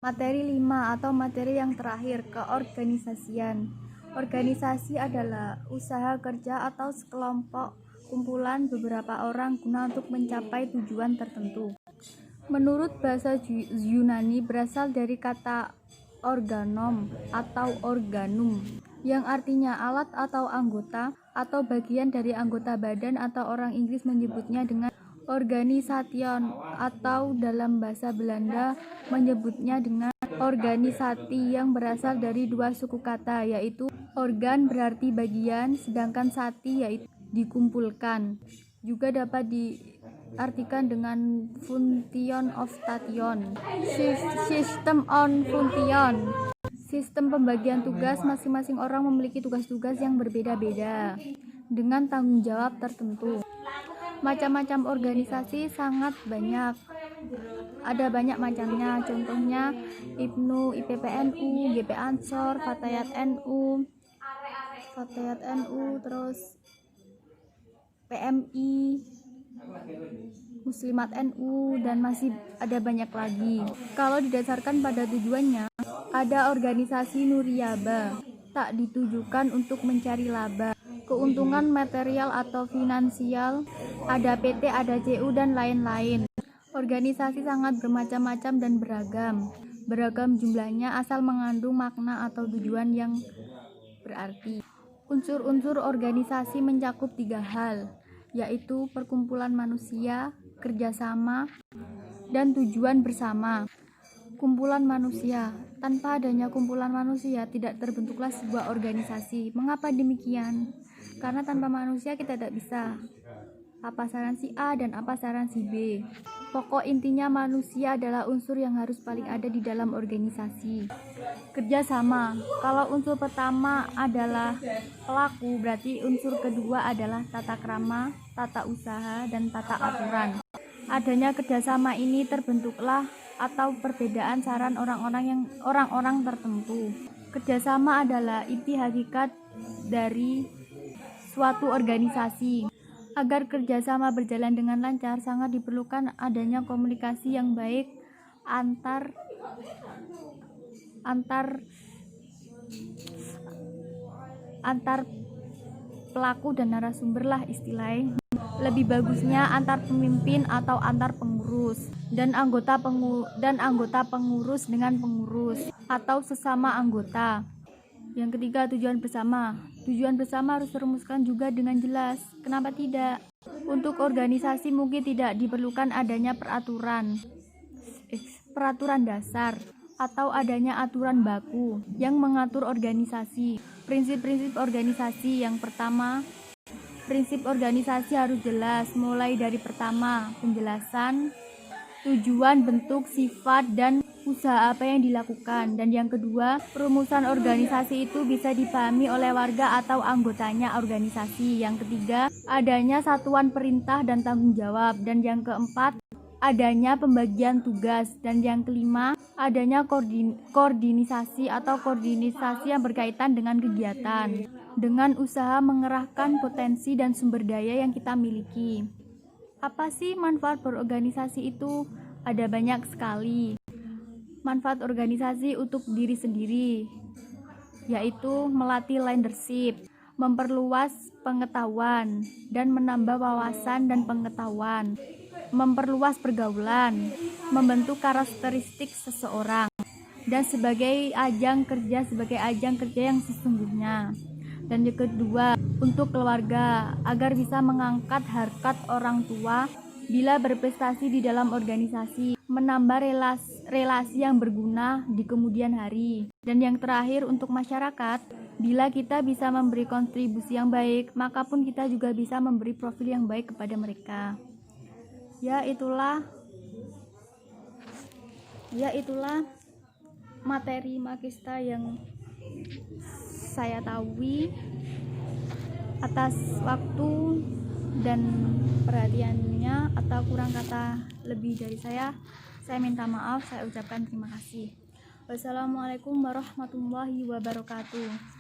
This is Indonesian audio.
Materi 5 atau materi yang terakhir, keorganisasian. Organisasi adalah usaha kerja atau sekelompok kumpulan beberapa orang guna untuk mencapai tujuan tertentu. Menurut bahasa Yunani berasal dari kata organon atau organum yang artinya alat atau anggota atau bagian dari anggota badan, atau orang Inggris menyebutnya dengan organisation, atau dalam bahasa Belanda menyebutnya dengan organisati, yang berasal dari dua suku kata, yaitu organ berarti bagian, sedangkan sati yaitu dikumpulkan. Juga dapat diartikan dengan function of station, system on function, sistem pembagian tugas. Masing-masing orang memiliki tugas-tugas yang berbeda-beda dengan tanggung jawab tertentu. Macam-macam organisasi sangat banyak, ada banyak macamnya, contohnya IPNU, IPPNU, GP Ansor, Fatayat NU, terus PMI, Muslimat NU, dan masih ada banyak lagi. Kalau didasarkan pada tujuannya, ada organisasi Nuriyaba, tak ditujukan untuk mencari laba, keuntungan material atau finansial, ada PT, ada CU, dan lain-lain. Organisasi sangat bermacam-macam dan beragam jumlahnya asal mengandung makna atau tujuan yang berarti. Unsur-unsur organisasi mencakup 3 hal, yaitu perkumpulan manusia, kerjasama, dan tujuan bersama. Kumpulan manusia. Tanpa adanya kumpulan manusia tidak terbentuklah sebuah organisasi. Mengapa demikian? Karena tanpa manusia kita tidak bisa. Apa saran si A dan apa saran si B. Pokok intinya manusia adalah unsur yang harus paling ada di dalam organisasi. Kerjasama. Kalau unsur pertama adalah pelaku, berarti unsur kedua adalah tata krama, tata usaha, dan tata aturan. Adanya kerjasama ini terbentuklah atau perbedaan saran orang-orang tertentu. Kerjasama adalah inti hakikat dari suatu organisasi. Agar kerjasama berjalan dengan lancar, sangat diperlukan adanya komunikasi yang baik antar pelaku dan narasumber lah istilahnya. Lebih bagusnya antar pemimpin atau antar pengurus dan anggota pengurus dengan pengurus atau sesama anggota. Yang ketiga, tujuan bersama. Tujuan bersama harus dirumuskan juga dengan jelas. Kenapa tidak? Untuk organisasi mungkin tidak diperlukan adanya peraturan dasar atau adanya aturan baku yang mengatur organisasi. Prinsip-prinsip organisasi. Yang pertama, prinsip organisasi harus jelas, mulai dari pertama, penjelasan, tujuan, bentuk, sifat, dan usaha apa yang dilakukan. Dan yang kedua, perumusan organisasi itu bisa dipahami oleh warga atau anggotanya organisasi. Yang ketiga, adanya satuan perintah dan tanggung jawab. Dan yang keempat, adanya pembagian tugas. Dan yang kelima, adanya koordinasi yang berkaitan dengan kegiatan, dengan usaha mengerahkan potensi dan sumber daya yang kita miliki. Apa sih manfaat berorganisasi itu? Ada banyak sekali. Manfaat organisasi untuk diri sendiri, yaitu melatih leadership, memperluas pengetahuan dan menambah wawasan dan pengetahuan, memperluas pergaulan, membentuk karakteristik seseorang, dan sebagai ajang kerja yang sesungguhnya. Dan yang kedua, untuk keluarga, agar bisa mengangkat harkat orang tua bila berprestasi di dalam organisasi, menambah relasi yang berguna di kemudian hari. Dan yang terakhir, untuk masyarakat, bila kita bisa memberi kontribusi yang baik, maka pun kita juga bisa memberi profil yang baik kepada mereka. Ya itulah materi Magista yang saya tahu. Atas waktu dan perhatiannya, atau kurang kata lebih dari saya minta maaf. Saya ucapkan terima kasih. Wassalamualaikum warahmatullahi wabarakatuh.